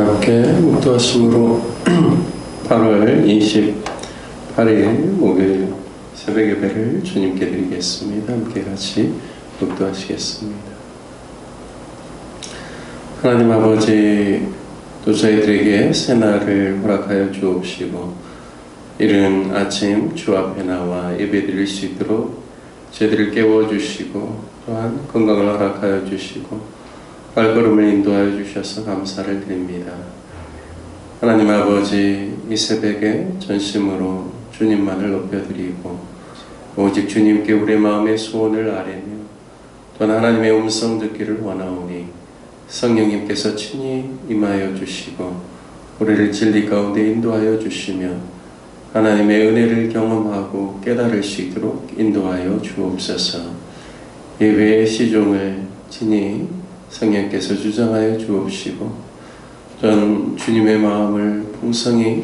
함께 묵도하심으로 8월 28일 목요일 새벽 예배를 주님께 드리겠습니다. 함께 같이 묵도하시겠습니다. 하나님 아버지, 또 저희들에게 새날을 허락하여 주옵시고 이른 아침 주 앞에 나와 예배 드릴 수 있도록 저희들을 깨워주시고 또한 건강을 허락하여 주시고 발걸음을 인도하여 주셔서 감사를 드립니다. 하나님 아버지, 이 새벽에 전심으로 주님만을 높여드리고 오직 주님께 우리 마음의 소원을 아뢰며 또한 하나님의 음성 듣기를 원하오니 성령님께서 친히 임하여 주시고 우리를 진리 가운데 인도하여 주시며 하나님의 은혜를 경험하고 깨달을 수 있도록 인도하여 주옵소서. 예배의 시종을 친히 성령께서 주장하여 주옵시고 전 주님의 마음을 풍성히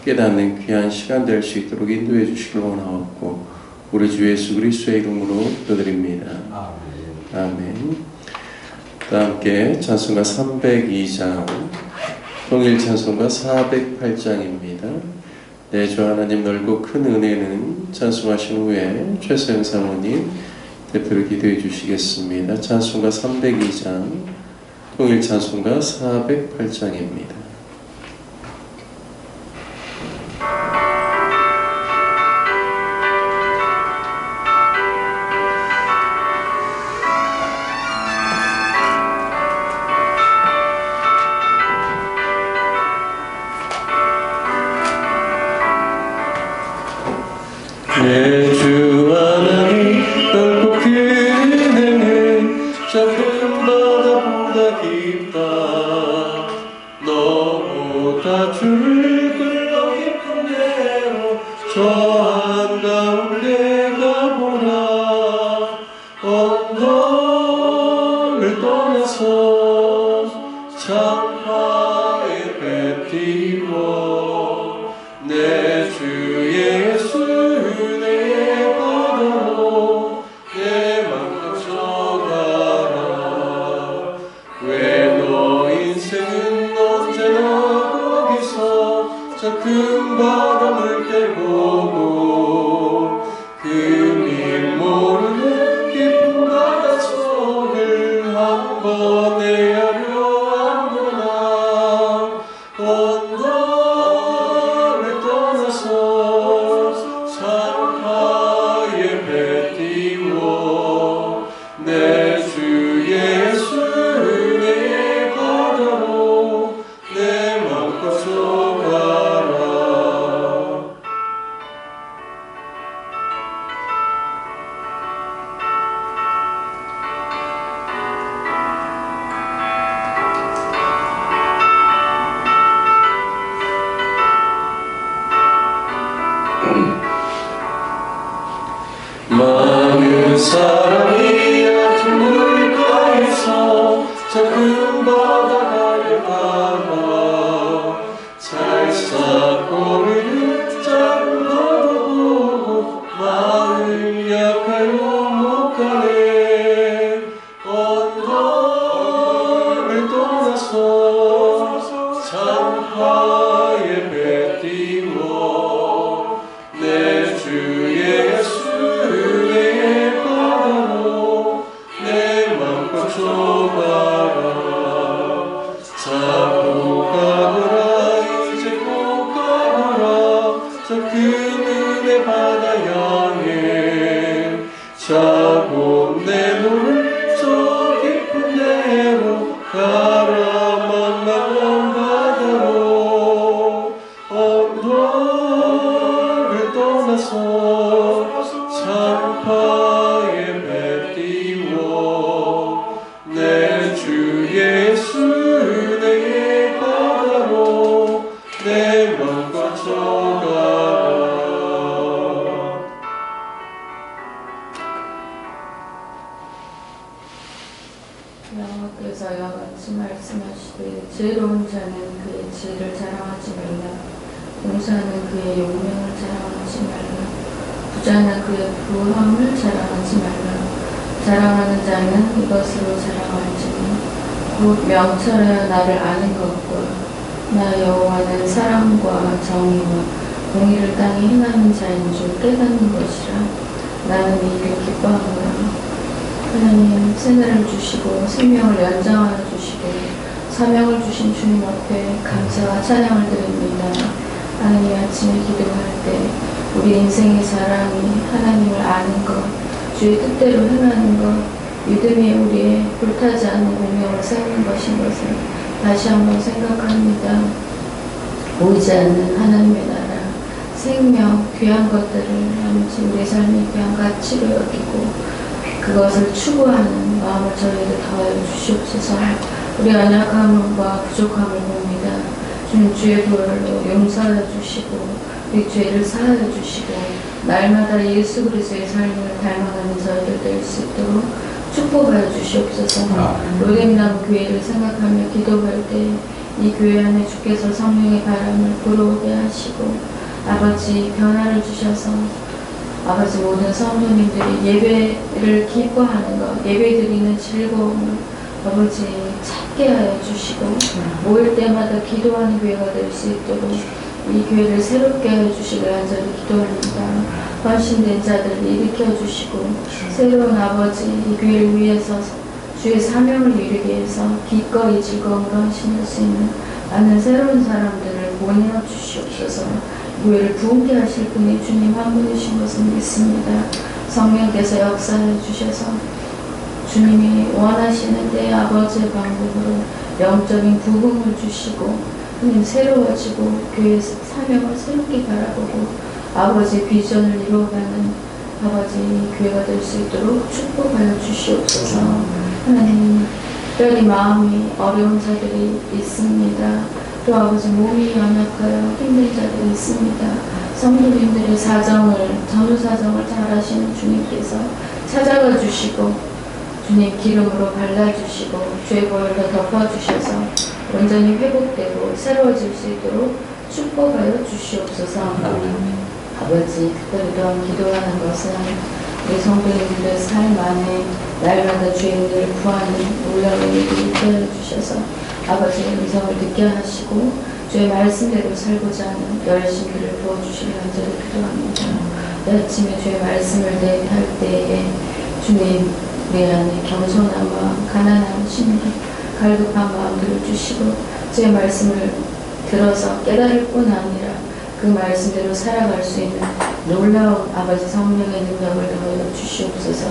깨닫는 귀한 시간 될 수 있도록 인도해 주시길 원하옵고 우리 주 예수 그리스도의 이름으로 기도드립니다. 아멘. 또 함께 찬송가 302장, 통일 찬송가 408장입니다. 내 주 하나님 넓고 큰 은혜는 찬송하신 후에 최서영 사모님 대표로 기도해 주시겠습니다. 찬송가 302장, 통일 찬송가 408장입니다. 내 주 하나님 넓고 큰 은혜는 저 큰 바다보다 깊다. 너보다 주를 끌어 깊은 데로 저 한가운데 가보라. 언덕을 떠나서 창파에 배 띄워 내 주 예수 큰 바람을 깨보고 금이 모르는 깊은 바다 속을 한번 헤아려 안구나. 언덕을 떠나서 창파에 배 띄워 내 주 예수 내 바다로 내 맘 가져가. 많은 사람이 얕은 물가에서 저 큰 바다가에 가나 잘 쌓고 흐르는 작은 바다 보고 마음이 약하여 못 가네. 언덕을 떠나서 창파에 배 띄워 내 주 예수 자고 가거라. 이제 꼭 가거라. 저 큰 은혜 바다 향해 자고 내 눈을 저 깊은 데로 가라. 만만한 바다로 언덕을 떠나서 창파에 배 띄워 내 주 예수 내 바다로 내 맘 가져가라. 여호와께서 이와 같이 말씀하시되 지혜로운 자는 그의 지혜를 자랑하지 말라. 공사는 그의 용명을 자랑하지 말라. 부자는 그의 부함을 자랑하지 말라. 자랑하는 자는 이것으로 자랑할지니 곧 명철하여 나를 아는 것과 나 여호와는 사랑과 정의와 공의를 땅에 행하는 자인 줄 깨닫는 것이라. 나는 이 일을 기뻐하노라. 하나님, 새날을 주시고 생명을 연장하여 주시고 사명을 주신 주님 앞에 감사와 찬양을 드립니다. 하나님, 아침에 기도할 때 우리 인생의 자랑이 하나님을 아는 것, 주의 뜻대로 행하는 것, 믿음이 우리의 불타지 않는 운명을 세우는 것인 것을 다시 한번 생각합니다. 보이지 않는 하나님의 나라, 생명, 귀한 것들을 아버지 우리 삶의 귀한 가치로 여기고 그것을 추구하는 마음을 저희에게 더하여 주시옵소서. 우리 연약함과 부족함을 봅니다. 주님, 주의 보혈로 용서하여 주시고 우리 죄를 사하여 주시고 날마다 예수 그리스도의 삶을 닮아가는 저희들 될 수 있도록 축복하여 주시옵소서. 로뎀나무 교회를 생각하며 기도할 때 이 교회 안에 주께서 성령의 바람을 불어오게 하시고 아버지 변화를 주셔서 아버지 모든 성도님들이 예배를 기뻐하는 것, 예배 드리는 즐거움을 아버지 찾게 하여 주시고 모일 때마다 기도하는 교회가 될 수 있도록 이 교회를 새롭게 하여 주시길 간절히 기도합니다. 헌신된 자들을 일으켜 주시고 새로운 아버지 이 교회를 위해서 주의 사명을 이루기 위해서 기꺼이 즐거움을 헌신할 수 있는 많은 새로운 사람들을 보내어 주시옵소서. 교회를 부흥케 하실 분이 주님 한 분이신 것을 믿습니다. 성령께서 역사해 주셔서 주님이 원하시는 때 아버지의 방법으로 영적인 부흥을 주시고 하나님 새로워지고 교회의 사명을 새롭게 바라보고 아버지의 비전을 이루어가는 아버지 교회가 될 수 있도록 축복하여 주시옵소서. 하나님, 특별히 마음이 어려운 자들이 있습니다. 또 아버지 몸이 연약하여 힘든 자들이 있습니다. 성도님들의 사정을, 전후 사정을 잘 아시는 주님께서 찾아가 주시고 주님 기름으로 발라주시고 주의 보혈로 덮어주셔서 온전히 회복되고 새로워질 수 있도록 축복하여 주시옵소서. 아버지, 특별히 또한 기도하는 것은 우리 성도님들의 삶 안에 날마다 주의 은혜를 구하는 놀라운 일들이 있게 주셔서 아버지의 음성을 듣게 하시고 주의 말씀대로 살고자 하는 열심히를 부어주시길 간절히 기도합니다. 이 아침에 주의 말씀을 대할 때에 주님 우리 안에 겸손한 마음, 가난한 심리, 갈급한 마음들을 주시고 주의 말씀을 들어서 깨달을 뿐 아니라 그 말씀대로 살아갈 수 있는 놀라운 아버지 성령의 능력을 더하여 주시옵소서.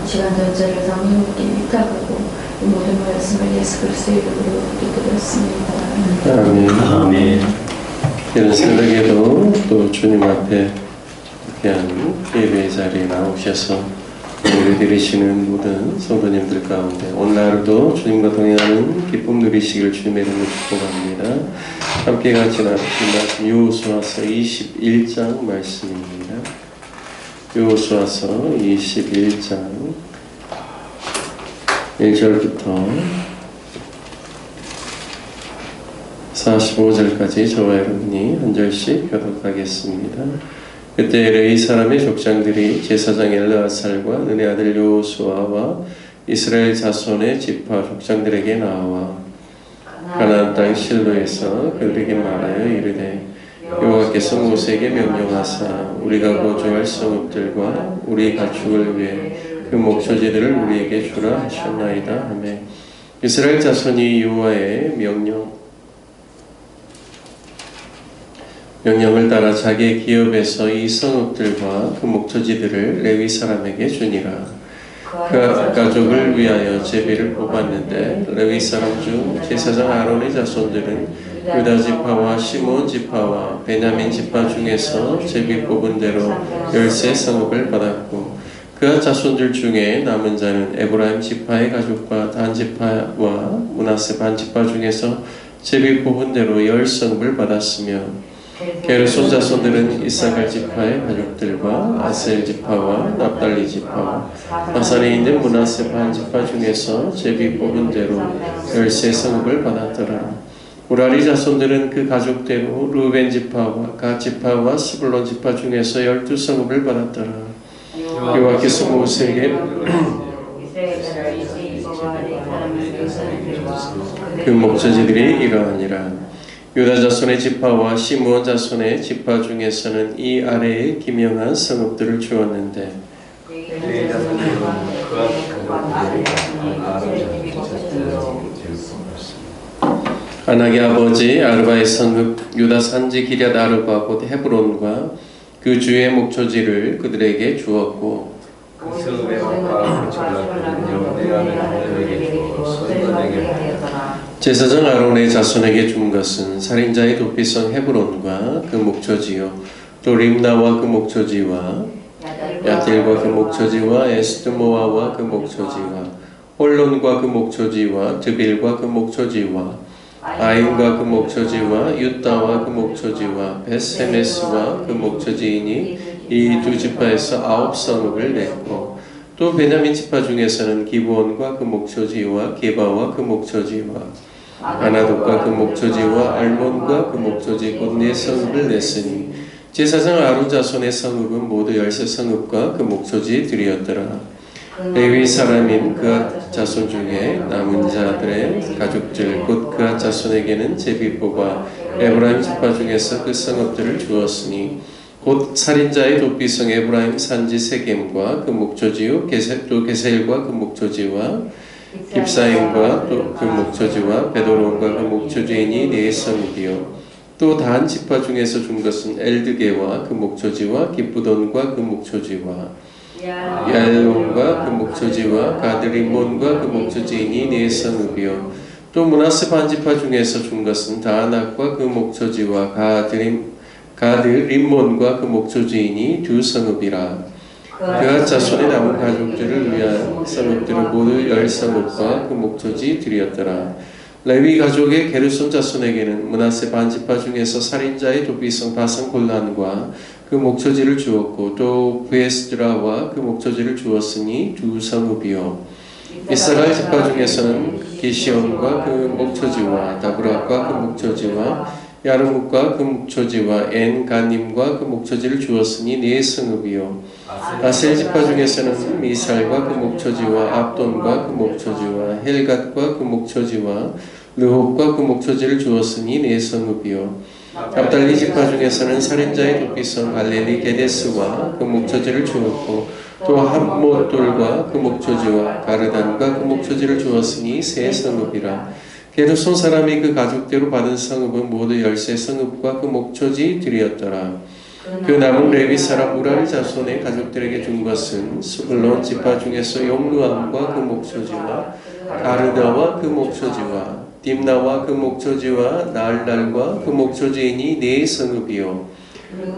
시간 전체를 성령님께 위탁하고 이 모든 말씀을 예수 그리스도의 이름으로 기도드렸습니다. 아멘. 이런 새벽에도 또 주님 앞에 귀한 예배의 자리에 나오셔서 예배 드리시는 모든 성도님들 가운데 오늘 하루도 주님과 동행하는 기쁨 누리시길 주님의 이름으로 축복합니다. 함께 같이 나누신 말씀 여호수아서 21장 말씀입니다. 여호수아서 21장 1절부터 45절까지 저와 여러분이 한 절씩 교독하겠습니다. 그때 레위 사람의 족장들이 제사장 엘르아살과 눈의 아들 여호수아와 이스라엘 자손의 지파 족장들에게 나와 가나안 땅 실로에서 그들에게 말하여 이르되 여호와께서 모세에게 명령하사 우리가 거주할 성읍들과 우리 가축을 위해 그 목초지들을 우리에게 주라 하셨나이다 하매 이스라엘 자손이 여호와의 명령을 따라 자기의 기업에서 이 성읍들과 그 목초지들을 레위 사람에게 주니라. 그 가족을 위하여 제비를 뽑았는데 레위 사람 중 제사장 아론의 자손들은 유다 지파와 시므온 지파와 베냐민 지파 중에서 제비 뽑은 대로 13 성읍을 받았고 그 자손들 중에 남은 자는 에브라임 지파의 가족과 단 지파와 므낫세 반 지파 중에서 제비 뽑은 대로 10 성읍을 받았으며 게르손 자손들은 이사갈 지파의 가족들과 아셀 지파와 납달리 지파와 바산에 있는 므낫세 반 지파 중에서 제비 뽑은 대로 13 성읍을 받았더라. 무라리 자손들은 그 가족대로 루벤 지파와 갓 지파와 스불론 지파 중에서 12 성읍을 받았더라. 여호와께서 모세에게 그 목소지들이 이러하니라. 유다 자손의 지파와 시므온 자손의 지파 중에서는 이 아래에 기명한 성읍들을 주었는데 레위 자손들은 그와 아낙의 아버지 아르바의 성읍 유다 산지 기럇 아르바 곧 헤브론과 그 주의 목초지를 그들에게 주었고 그 성읍의 왕과 그 전락들은 여호와의 하나님에게 주어 선원에게 하였더라. 제사장 아론의 자손에게 준 것은 살인자의 도피성 헤브론과 그 목초지요 또 림나와 그 목초지와 야딜과 그 목초지와 에스드모아와 그 목초지와 홀론과 그 목초지와 드빌과 그 목초지와 아인과 그 목초지와 유다와 그 목초지와 베세메스와 그 목초지이니 이 두 지파에서 9성읍을 냈고 또 베냐민 지파 중에서는 기브온과 그 목초지와 게바와 그 목초지와 아나돗과 그 목초지와 알몬과 그 목초지 곧 4성읍을 냈으니 제사장 아론 자손의 성읍은 모두 13성읍과 그 목초지들이었더라. 레위 사람인 그앗 자손 중에 남은 자들의 가족들 곧 그앗 자손에게는 제비포가 에브라임 지파 중에서 그 성읍들을 주었으니 곧 살인자의 도피성 에브라임 산지 세겜과 그 목초지요 또 게셀과 그 목초지와 깁사임과 또 그 목초지와 베도론과 그 목초지이니 4성읍이요 또 단 지파 중에서 준 것은 엘드게와 그 목초지와 기쁘돈과 그 목초지와 야엘론과 그 목초지와 가드림몬과 그 목초지이니 4성읍이요 또 므낫세 반지파 중에서 준 것은 다낙과 그 목초지와 가드림몬과 그 목초지이니 2성읍이라. 그앗 자손의 남은 가족들을 위한 성읍들은 모두 10성읍과 그 목초지들이었더라. 레위 가족의 게르손 자손에게는 므낫세 반지파 중에서 살인자의 도피성 바산 골란과 그 목초지를 주었고 또 브에스드라와 그 목초지를 주었으니 2성읍이요 이스라엘 지파 중에서는 기시온과 그 목초지와 다브락과 그 목초지와 야르묵과 그 목초지와 엔가님과 그 목초지를 주었으니 4성읍이요 아셀 지파 중에서는 미살과 그 목초지와 압돈과 그 목초지와 헬갓과 그 목초지와 르홉과 그 목초지를 주었으니 4성읍이요 압달리 지파 중에서는 살인자의 도피성 갈릴리 게데스와 그 목초지를 주었고 또 함못돌과 그 목초지와 가르단과 그 목초지를 주었으니 3성읍이라. 게르손 사람이 그 가족대로 받은 성읍은 모두 13성읍과 그 목초지들이었더라. 그 남은 레위 사람 무라리 자손의 가족들에게 준 것은 스불론 지파 중에서 용루암과 그 목초지와 가르다와 그 목초지와 딥나와 그 목초지와 나알달과 그 목초지이니 4성읍이요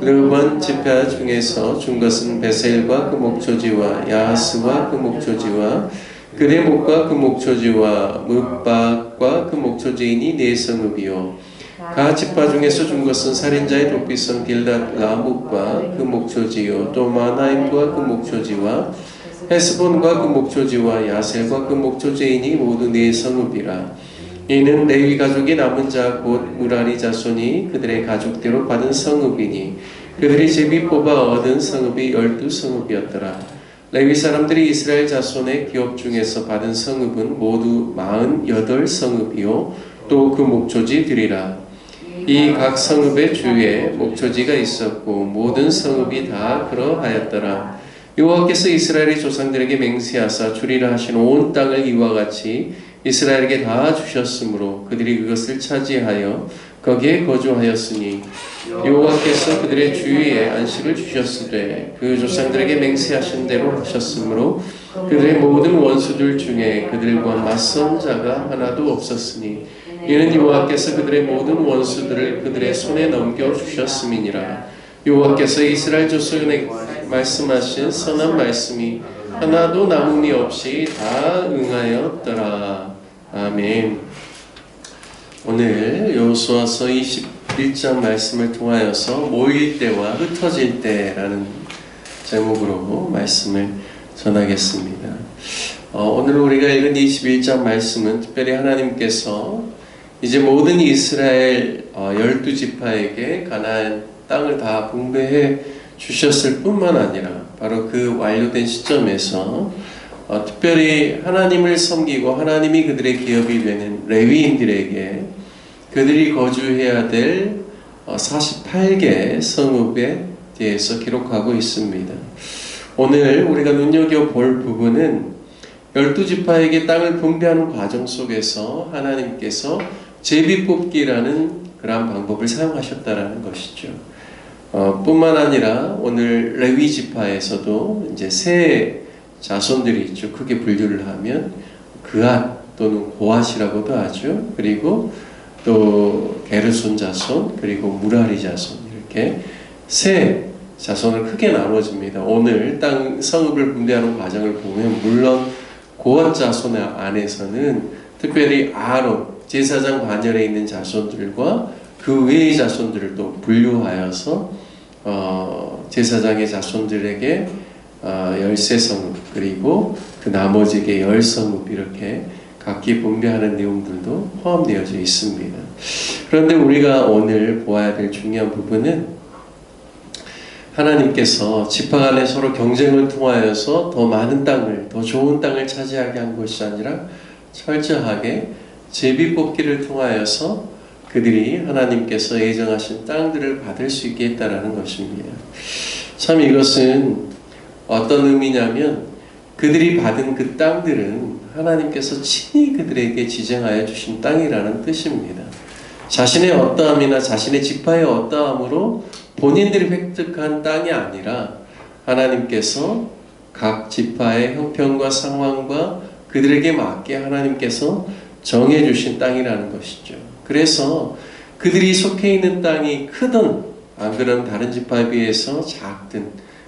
르반 지파 중에서 준 것은 베셀과 그 목초지와 야하스와 그 목초지와 그레목과 그 목초지와 므박과 그 목초지이니 4성읍이요 가 지파 중에서 준 것은 살인자의 도피성 길랏 라묵과 그 목초지요 또 마나임과 그 목초지와 헤스본과 그 목초지와 야셀과 그 목초지이니 모두 4성읍이라. 이는 레위 가족이 남은 자 곧 무라리 자손이 그들의 가족대로 받은 성읍이니 그들이 제비 뽑아 얻은 성읍이 12성읍이었더라. 레위 사람들이 이스라엘 자손의 기업 중에서 받은 성읍은 모두 48성읍이요 또 그 목초지들이라. 이 각 성읍의 주위에 목초지가 있었고 모든 성읍이 다 그러하였더라. 여호와께서 이스라엘의 조상들에게 맹세하사 주리라 하신 온 땅을 이와 같이 이스라엘에게 다 주셨으므로 그들이 그것을 차지하여 거기에 거주하였으니 여호와께서 그들의 주위에 안식을 주셨으되 그 조상들에게 맹세하신 대로 하셨으므로 그들의 모든 원수들 중에 그들과 맞선 자가 하나도 없었으니 이는 여호와께서 그들의 모든 원수들을 그들의 손에 넘겨주셨음이니라. 여호와께서 이스라엘 조상에게 말씀하신 선한 말씀이 하나도 남음이 없이 다 응하였더라. 아멘. 오늘 여호수아서 21장 말씀을 통하여서 모일 때와 흩어질 때라는 제목으로 말씀을 전하겠습니다. 오늘 우리가 읽은 21장 말씀은 특별히 하나님께서 이제 모든 이스라엘 12지파에게 가나안 땅을 다 분배해 주셨을 뿐만 아니라 바로 그 완료된 시점에서 특별히 하나님을 섬기고 하나님이 그들의 기업이 되는 레위인들에게 그 그들이 거주해야 될 48개 성읍에 대해서 기록하고 있습니다. 오늘 우리가 눈여겨볼 부분은 12지파에게 땅을 분배하는 과정 속에서 하나님께서 제비뽑기라는 그러한 방법을 사용하셨다라는 것이죠. 뿐만 아니라 오늘 레위 지파에서도 이제 세 자손들이 있죠. 크게 분류를 하면 그앗 또는 고앗이라고도 하죠. 그리고 또 게르손 자손, 그리고 무라리 자손, 이렇게 세 자손을 크게 나눠집니다. 오늘 땅 성읍을 분배하는 과정을 보면 물론 고앗 자손 안에서는 특별히 아론 제사장 반열에 있는 자손들과 그 외의 자손들을 또 분류하여서 제사장의 자손들에게 13성읍 그리고 그 나머지에게 10성읍 이렇게 각기 분배하는 내용들도 포함되어져 있습니다. 그런데 우리가 오늘 보아야 될 중요한 부분은 하나님께서 지파 간에 서로 경쟁을 통하여서 더 많은 땅을, 더 좋은 땅을 차지하게 한 것이 아니라 철저하게 제비뽑기를 통하여서 그들이 하나님께서 예정하신 땅들을 받을 수 있게 했다라는 것입니다. 참 이것은 어떤 의미냐면 그들이 받은 그 땅들은 하나님께서 친히 그들에게 지정하여 주신 땅이라는 뜻입니다. 자신의 어떠함이나 자신의 지파의 어떠함으로 본인들이 획득한 땅이 아니라 하나님께서 각 지파의 형편과 상황과 그들에게 맞게 하나님께서 정해주신 땅이라는 것이죠. 그래서 그들이 속해 있는 땅이 크든 안 그런 다른 지파에 비해서 작든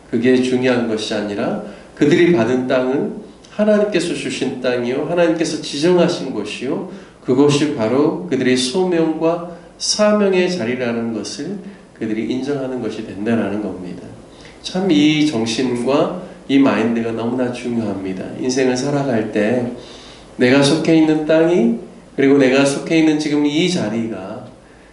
그게 중요한 것이 아니라 그들이 받은 땅은 하나님께서 주신 땅이요 하나님께서 지정하신 곳이요 그것이 바로 그들의 소명과 사명의 자리라는 것을 그들이 인정하는 것이 된다는 겁니다. 참 이 정신과 이 마인드가 너무나 중요합니다. 인생을 살아갈 때 내가 속해 있는 땅이 그리고 내가 속해 있는 지금 이 자리가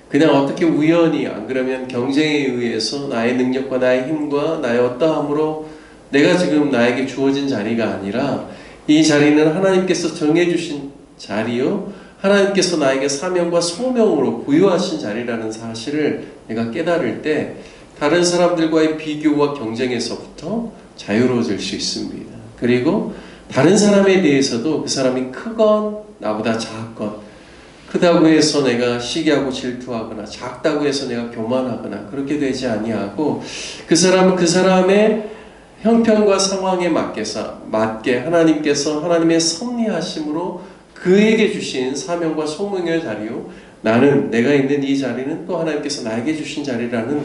그냥 어떻게 우연히 안 그러면 경쟁에 의해서 나의 능력과 나의 힘과 나의 어떠함으로 내가 지금 나에게 주어진 자리가 아니라 이 자리는 하나님께서 정해주신 자리요 하나님께서 나에게 사명과 소명으로 부여하신 자리라는 사실을 내가 깨달을 때 다른 사람들과의 비교와 경쟁에서부터 자유로워질 수 있습니다. 그리고 다른 사람에 대해서도 그 사람이 크건 나보다 작건 크다고 해서 내가 시기하고 질투하거나 작다고 해서 내가 교만하거나 그렇게 되지 아니하고 그 사람은 그 사람의 형편과 상황에 맞게 하나님께서 하나님의 섭리하심으로 그에게 주신 사명과 소명의 자리요 나는 내가 있는 이 자리는 또 하나님께서 나에게 주신 자리라는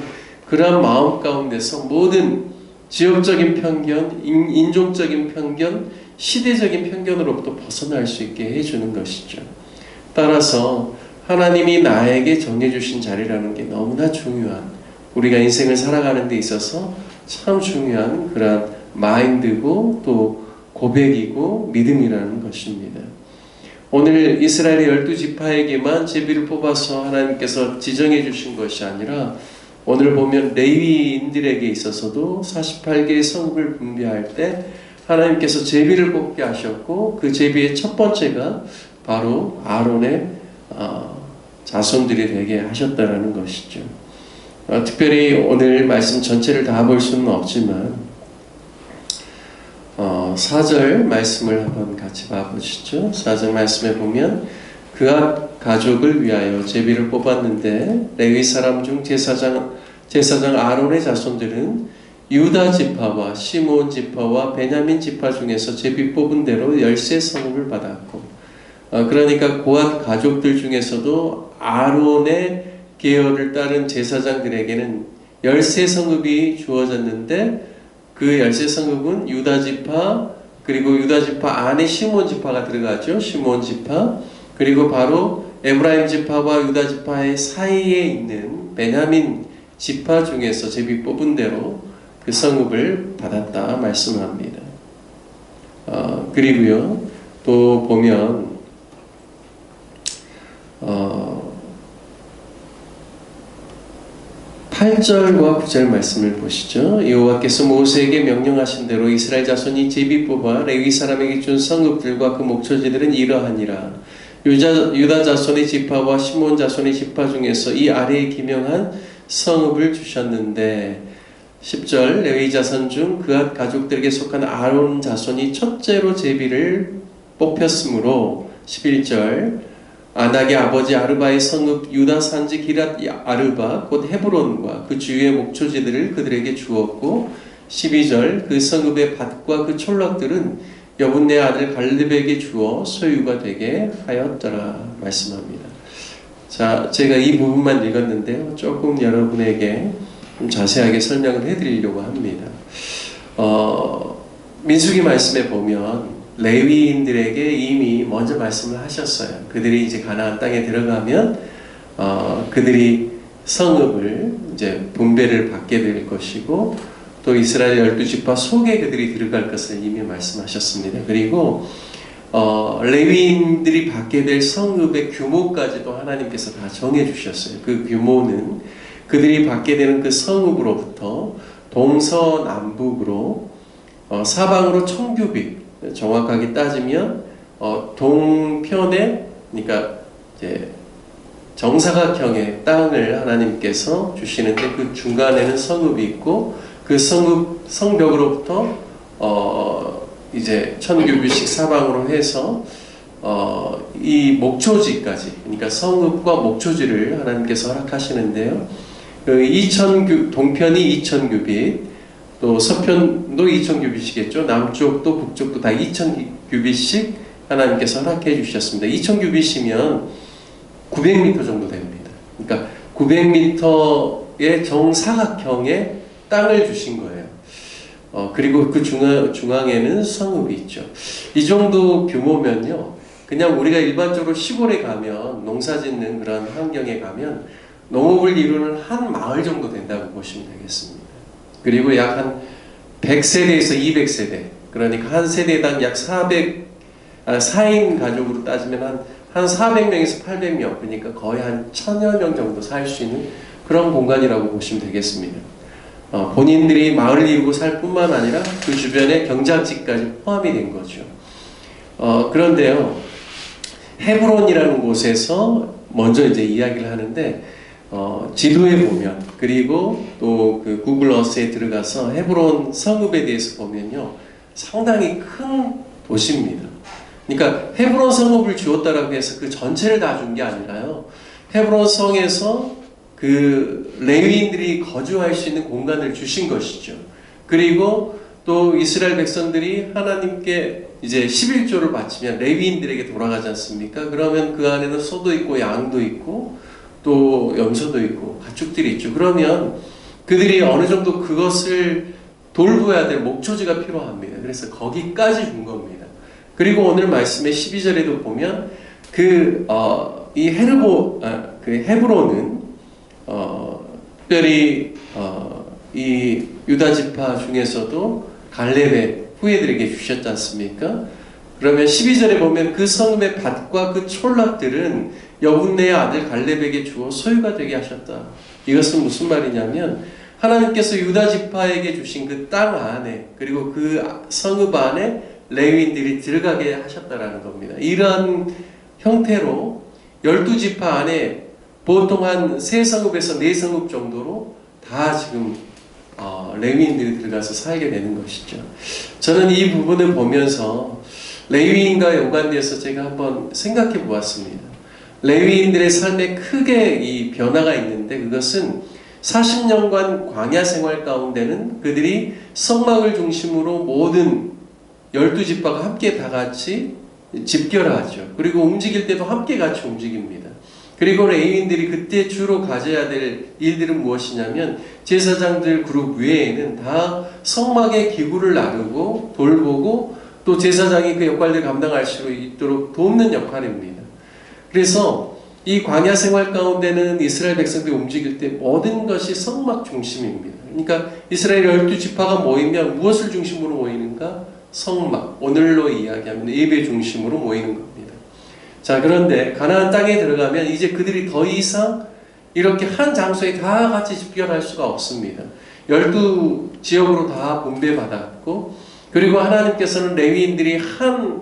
그러한 마음 가운데서 모든 지역적인 편견, 인종적인 편견, 시대적인 편견으로부터 벗어날 수 있게 해주는 것이죠. 따라서 하나님이 나에게 정해주신 자리라는 게 너무나 중요한 우리가 인생을 살아가는 데 있어서 참 중요한 그런 마인드고 또 고백이고 믿음이라는 것입니다. 오늘 이스라엘의 12지파에게만 제비를 뽑아서 하나님께서 지정해 주신 것이 아니라 오늘 보면 레위인들에게 있어서도 48개의 성읍을 분배할 때 하나님께서 제비를 뽑게 하셨고 그 제비의 첫 번째가 바로 아론의 자손들이 되게 하셨다라는 것이죠. 특별히 오늘 말씀 전체를 다 볼 수는 없지만 4절 말씀을 한번 같이 봐보시죠. 4절 말씀에 보면 그앗 가족을 위하여 제비를 뽑았는데 레위 사람 중 제사장 아론의 자손들은 유다 지파와 시므온 지파와 베냐민 지파 중에서 제비 뽑은 대로 13성읍을 받았고 그러니까 고앗 가족들 중에서도 아론의 계열을 따른 제사장들에게는 13성읍이 주어졌는데 그 13성읍은 유다 지파 그리고 유다 지파 안에 시므온 지파가 들어가죠. 시므온 지파 그리고 바로 에브라임 지파와 유다 지파의 사이에 있는 베냐민 지파 중에서 제비 뽑은 대로 그 성읍을 받았다 말씀합니다. 그리고요 또 보면 8절과 9절 말씀을 보시죠. 여호와께서 모세에게 명령하신 대로 이스라엘 자손이 제비 뽑아 레위 사람에게 준 성읍들과 그 목초지들은 이러하니라. 유다 자손의 지파와 시몬 자손의 지파 중에서 이 아래에 기명한 성읍을 주셨는데 10절 레위 자손 중 그앗 가족들에게 속한 아론 자손이 첫째로 제비를 뽑혔으므로 11절 아낙의 아버지 아르바의 성읍 유다 산지 기랏 아르바 곧 헤브론과 그 주위의 목초지들을 그들에게 주었고 12절 그 성읍의 밭과 그 촌락들은 여분네 아들 갈렙에게 주어 소유가 되게 하였더라 말씀합니다. 자, 제가 이 부분만 읽었는데요. 조금 여러분에게 좀 자세하게 설명을 해드리려고 합니다. 민수기 말씀에 보면 레위인들에게 이미 먼저 말씀을 하셨어요. 그들이 이제 가나안 땅에 들어가면 그들이 성읍을 이제 분배를 받게 될 것이고 또 이스라엘 12지파 속에 그들이 들어갈 것을 이미 말씀하셨습니다. 그리고 레위인들이 받게 될 성읍의 규모까지도 하나님께서 다 정해 주셨어요. 그 규모는 그들이 받게 되는 그 성읍으로부터 동서남북으로 사방으로 1000규빗, 정확하게 따지면 동편에, 그러니까 이제 정사각형의 땅을 하나님께서 주시는데 그 중간에는 성읍이 있고 그 성벽으로부터 이제 1000규빗씩 사방으로 해서 이 목초지까지, 그러니까 성읍과 목초지를 하나님께서 허락하시는데요. 그 동편이 2000규빗, 또 서편도 2000규빗이겠죠. 남쪽도 북쪽도 다 2000규빗씩 하나님께서 허락해 주셨습니다. 2000규빗이면 900m 정도 됩니다. 그러니까 900m의 정사각형의 땅을 주신 거예요. 그리고 그 중앙에는 성읍이 있죠. 이 정도 규모면요, 그냥 우리가 일반적으로 시골에 가면 농사 짓는 그런 환경에 가면 농업을 이루는 한 마을 정도 된다고 보시면 되겠습니다. 그리고 약 한 100세대에서 200세대, 그러니까 한 세대당 약 4인 가족으로 따지면 한 400명에서 800명, 그러니까 거의 한 1000여 명 정도 살 수 있는 그런 공간이라고 보시면 되겠습니다. 본인들이 마을을 이루고 살 뿐만 아니라 그 주변에 경작지까지 포함이 된 거죠. 그런데요, 헤브론이라는 곳에서 먼저 이제 이야기를 하는데, 지도에 보면, 그리고 또 그 구글 어스에 들어가서 헤브론 성읍에 대해서 보면요, 상당히 큰 도시입니다. 그러니까 헤브론 성읍을 주었다라고 해서 그 전체를 다 준 게 아니라요, 헤브론 성에서 그 레위인들이 거주할 수 있는 공간을 주신 것이죠. 그리고 또 이스라엘 백성들이 하나님께 이제 11조를 바치면 레위인들에게 돌아가지 않습니까? 그러면 그 안에는 소도 있고 양도 있고 또 염소도 있고 가축들이 있죠. 그러면 그들이 어느 정도 그것을 돌보아야 될 목초지가 필요합니다. 그래서 거기까지 준 겁니다. 그리고 오늘 말씀의 12절에도 보면 이 헤브론은 특별히 이 유다 지파 중에서도 갈렙의 후예들에게 주셨지 않습니까? 그러면 12절에 보면 그 성읍의 밭과 그 촌락들은 여분네의 아들 갈렙에게 주어 소유가 되게 하셨다. 이것은 무슨 말이냐면 하나님께서 유다 지파에게 주신 그 땅 안에, 그리고 그 성읍 안에 레위인들이 들어가게 하셨다라는 겁니다. 이런 형태로 12지파 안에 보통 한 3성읍에서 4성읍 정도로 다 지금 레위인들이 들어가서 살게 되는 것이죠. 저는 이 부분을 보면서 레위인과 연관되어서 제가 한번 생각해 보았습니다. 레위인들의 삶에 크게 이 변화가 있는데, 그것은 40년간 광야 생활 가운데는 그들이 성막을 중심으로 모든 12지파가 함께 다 같이 집결하죠. 그리고 움직일 때도 함께 같이 움직입니다. 그리고 레위인들이 그때 주로 가져야 될 일들은 무엇이냐면, 제사장들 그룹 외에는 다 성막의 기구를 나르고 돌보고 또 제사장이 그 역할을 감당할 수 있도록 돕는 역할입니다. 그래서 이 광야 생활 가운데는 이스라엘 백성들이 움직일 때 모든 것이 성막 중심입니다. 그러니까 이스라엘 12지파가 모이면 무엇을 중심으로 모이는가? 성막, 오늘로 이야기하면 예배 중심으로 모이는 겁니다. 자, 그런데 가나안 땅에 들어가면 이제 그들이 더 이상 이렇게 한 장소에 다 같이 집결할 수가 없습니다. 12지역으로 다 분배받았고, 그리고 하나님께서는 레위인들이 한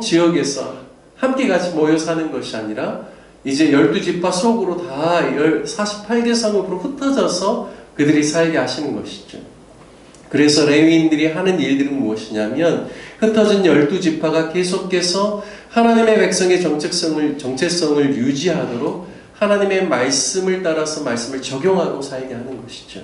지역에서 함께 같이 모여 사는 것이 아니라 이제 12지파 속으로 다 48개 성읍으로 흩어져서 그들이 살게 하시는 것이죠. 그래서 레위인들이 하는 일들은 무엇이냐면 흩어진 12지파가 계속해서 하나님의 백성의 정체성을 유지하도록 하나님의 말씀을 따라서 말씀을 적용하고 살게 하는 것이죠.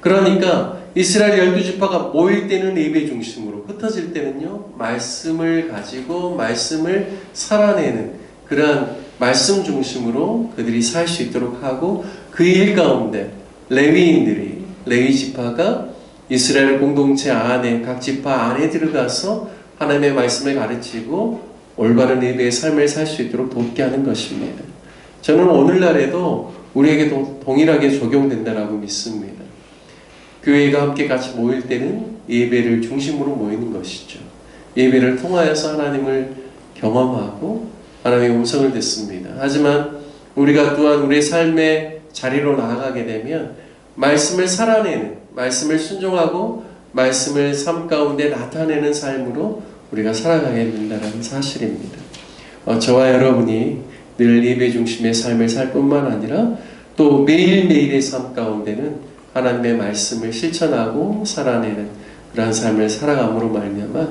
그러니까 이스라엘 12지파가 모일 때는 예배 중심으로, 흩어질 때는요 말씀을 가지고 말씀을 살아내는 그러한 말씀 중심으로 그들이 살 수 있도록 하고, 그 일 가운데 레위인들이, 레위지파가 이스라엘 공동체 안에, 각 지파 안에 들어가서 하나님의 말씀을 가르치고 올바른 예배의 삶을 살 수 있도록 돕게 하는 것입니다. 저는 오늘날에도 우리에게도 동일하게 적용된다라고 믿습니다. 교회가 함께 같이 모일 때는 예배를 중심으로 모이는 것이죠. 예배를 통하여서 하나님을 경험하고 하나님의 음성을 듣습니다. 하지만 우리가 또한 우리의 삶의 자리로 나아가게 되면 말씀을 살아내는, 말씀을 순종하고 말씀을 삶 가운데 나타내는 삶으로 우리가 살아가게 된다는 사실입니다. 저와 여러분이 늘 예배 중심의 삶을 살 뿐만 아니라 또 매일매일의 삶 가운데는 하나님의 말씀을 실천하고 살아내는 그러한 삶을 살아감으로 말미암아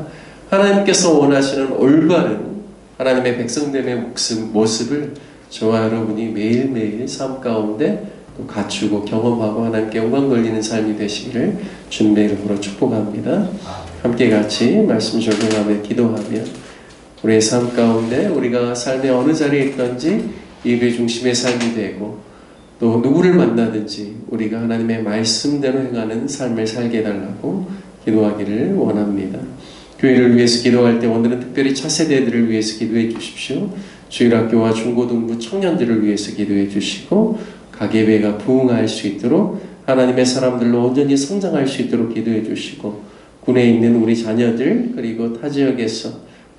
하나님께서 원하시는 올바른 하나님의 백성됨의 모습을 저와 여러분이 매일매일 삶 가운데 또 갖추고 경험하고 하나님께 영광 돌리는 삶이 되시기를 주님의 이름으로 축복합니다. 함께 같이 말씀 적용하며 기도하며 우리의 삶 가운데 우리가 삶의 어느 자리에 있든지 예배 중심의 삶이 되고 또 누구를 만나든지 우리가 하나님의 말씀대로 행하는 삶을 살게 해달라고 기도하기를 원합니다. 교회를 위해서 기도할 때 오늘은 특별히 차세대들을 위해서 기도해 주십시오. 주일학교와 중고등부 청년들을 위해서 기도해 주시고 각 예배가 부흥할 수 있도록 하나님의 사람들로 온전히 성장할 수 있도록 기도해 주시고, 군에 있는 우리 자녀들 그리고 타 지역에서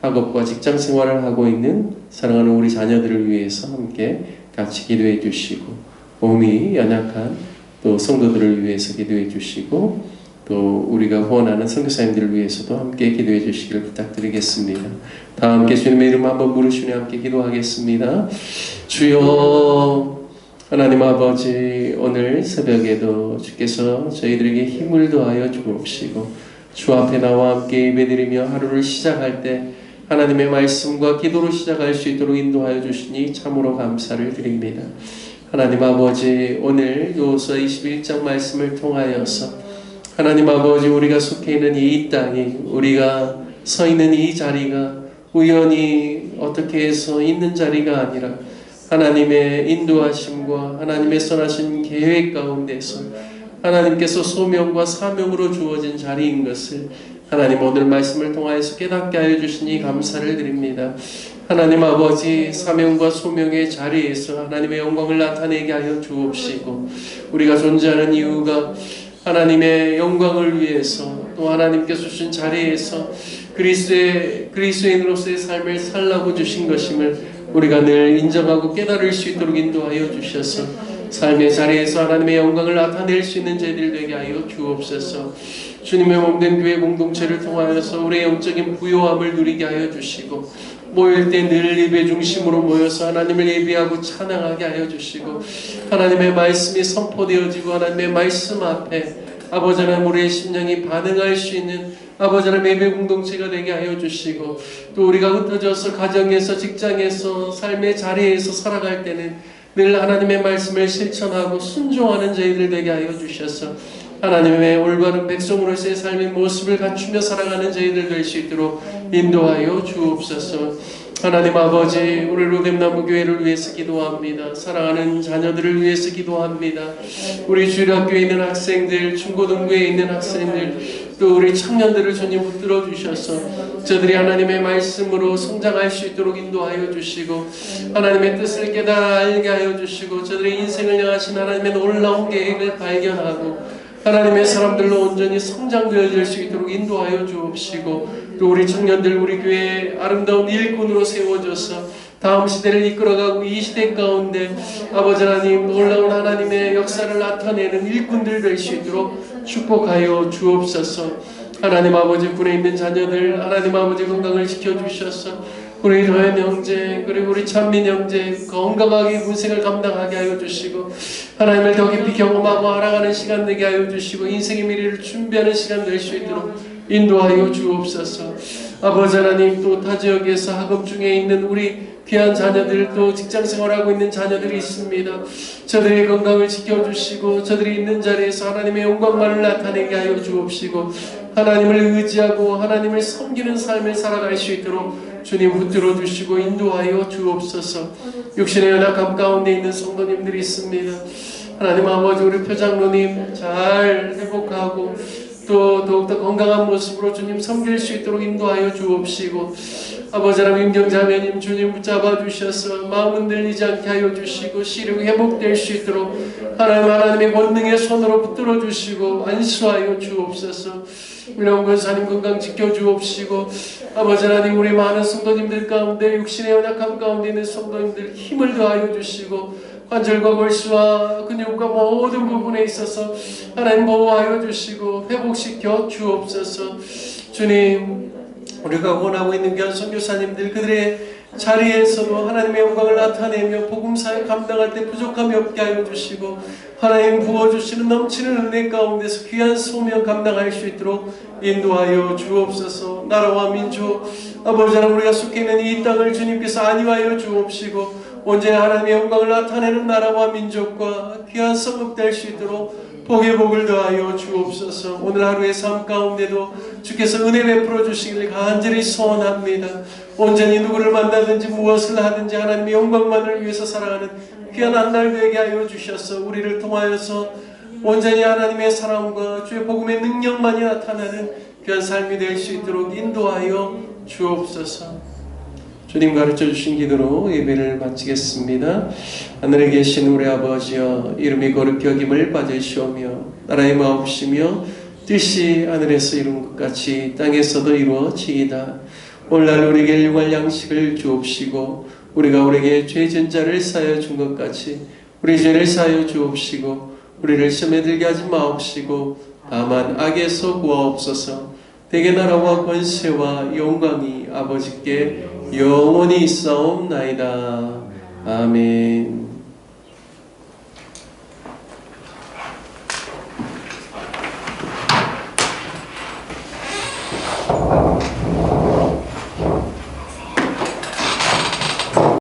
학업과 직장 생활을 하고 있는 사랑하는 우리 자녀들을 위해서 함께 같이 기도해 주시고, 몸이 연약한 또 성도들을 위해서 기도해 주시고, 또 우리가 후원하는 선교사님들을 위해서도 함께 기도해 주시기를 부탁드리겠습니다. 다 함께 주님의 이름 한번 부르시며 함께 기도하겠습니다. 주여 하나님 아버지, 오늘 새벽에도 주께서 저희들에게 힘을 더하여 주옵시고 주 앞에 나와 함께 예배드리며 하루를 시작할 때 하나님의 말씀과 기도로 시작할 수 있도록 인도하여 주시니 참으로 감사를 드립니다. 하나님 아버지, 오늘 요호수아 21장 말씀을 통하여서 하나님 아버지, 우리가 속해 있는 이 땅이, 우리가 서 있는 이 자리가 우연히 어떻게 해서 있는 자리가 아니라 하나님의 인도하심과 하나님의 선하신 계획 가운데서 하나님께서 소명과 사명으로 주어진 자리인 것을 하나님 오늘 말씀을 통하여서 깨닫게 하여 주시니 감사를 드립니다. 하나님 아버지, 사명과 소명의 자리에서 하나님의 영광을 나타내게 하여 주옵시고, 우리가 존재하는 이유가 하나님의 영광을 위해서, 또 하나님께서 주신 자리에서 그리스도인으로서의 삶을 살라고 주신 것임을 우리가 늘 인정하고 깨달을 수 있도록 인도하여 주셔서 삶의 자리에서 하나님의 영광을 나타낼 수 있는 저희들 되게 하여 주옵소서. 주님의 몸된 교회 공동체를 통하여서 우리의 영적인 부요함을 누리게 하여 주시고, 모일 때 늘 예배 중심으로 모여서 하나님을 예배하고 찬양하게 하여 주시고, 하나님의 말씀이 선포되어지고 하나님의 말씀 앞에 아버지 하나님 우리의 심령이 반응할 수 있는 아버지 하나님 예배 공동체가 되게 하여 주시고, 또 우리가 흩어져서 가정에서 직장에서 삶의 자리에서 살아갈 때는 늘 하나님의 말씀을 실천하고 순종하는 저희들 되게 하여 주셔서 하나님의 올바른 백성으로서의 삶의 모습을 갖추며 살아가는 저희들 될 수 있도록 인도하여 주옵소서. 하나님 아버지, 우리 로뎀나무 교회를 위해서 기도합니다. 사랑하는 자녀들을 위해서 기도합니다. 우리 주일학교에 있는 학생들, 중고등부에 있는 학생들, 또 우리 청년들을 주님 붙들어 주셔서 저들이 하나님의 말씀으로 성장할 수 있도록 인도하여 주시고, 하나님의 뜻을 깨달아 알게 하여 주시고, 저들의 인생을 향하신 하나님의 놀라운 계획을 발견하고 하나님의 사람들로 온전히 성장되어질 수 있도록 인도하여 주옵시고, 또 우리 청년들, 우리 교회의 아름다운 일꾼으로 세워져서 다음 시대를 이끌어가고 이 시대 가운데 아버지 하나님 놀라운 하나님의 역사를 나타내는 일꾼들 될 수 있도록 축복하여 주옵소서. 하나님 아버지, 군에 있는 자녀들 하나님 아버지 건강을 지켜주셔서 우리 도현 형제 그리고 우리 찬민 형제 건강하게 군생을 감당하게 하여 주시고 하나님을 더 깊이 경험하고 알아가는 시간 되게 하여 주시고 인생의 미래를 준비하는 시간 될 수 있도록 인도하여 주옵소서. 아버지 하나님, 또 타 지역에서 학업 중에 있는 우리 귀한 자녀들, 또 직장생활하고 있는 자녀들이 있습니다. 저들의 건강을 지켜주시고 저들이 있는 자리에서 하나님의 영광만을 나타내게 하여 주옵시고 하나님을 의지하고 하나님을 섬기는 삶을 살아갈 수 있도록 주님 붙들어 주시고 인도하여 주옵소서. 육신의 연약함 가운데 있는 성도님들이 있습니다. 하나님 아버지, 우리 표장로님 잘 회복하고 또 더욱더 건강한 모습으로 주님 섬길 수 있도록 인도하여 주옵시고 아버지 하나님, 임경자매님 주님 붙잡아 주셔서 마음 흔들리지 않게 하여 주시고 시력이 회복될 수 있도록 하나님의 권능의 손으로 붙들어 주시고 안수하여 주옵소서. 민원 권사님 건강 지켜주옵시고 아버지 하나님, 우리 많은 성도님들 가운데 육신의 연약함 가운데 있는 성도님들 힘을 더하여 주시고 관절과 골수와 근육과 모든 부분에 있어서 하나님 보호하여 주시고 회복시켜 주옵소서. 주님, 우리가 원하고 있는 귀한 선교사님들 그들의 자리에서도 하나님의 영광을 나타내며 복음사역 감당할 때 부족함이 없게 하여 주시고 하나님 부어주시는 넘치는 은혜 가운데서 귀한 소명 감당할 수 있도록 인도하여 주옵소서. 나라와 민족 아버지 하나님, 우리가 속해 있는 이 땅을 주님께서 안위하여 주옵시고 언제나 하나님의 영광을 나타내는 나라와 민족과 귀한 성읍 될 수 있도록 복의 복을 더하여 주옵소서. 오늘 하루의 삶 가운데도 주께서 은혜 베풀어 주시기를 간절히 소원합니다. 온전히 누구를 만나든지 무엇을 하든지 하나님의 영광만을 위해서 살아가는 귀한 한 날 되게 하여 주셔서 우리를 통하여서 온전히 하나님의 사랑과 주의 복음의 능력만이 나타나는 귀한 삶이 될 수 있도록 인도하여 주옵소서. 주님 가르쳐 주신 기도로 예배를 마치겠습니다. 하늘에 계신 우리 아버지여, 이름이 거룩히 여김을 받으시오며 나라의 마옵시며 뜻이 하늘에서 이룬 것 같이 땅에서도 이루어지이다. 오늘날 우리에게 일용할 양식을 주옵시고 우리가 우리에게 죄 지은 자를 사하여 준 것 같이 우리 죄를 사하여 주옵시고 우리를 시험에 들게 하지 마옵시고 다만 악에서 구하옵소서. 대개 나라와 권세와 영광이 아버지께 영원히 있사옵나이다. 아멘.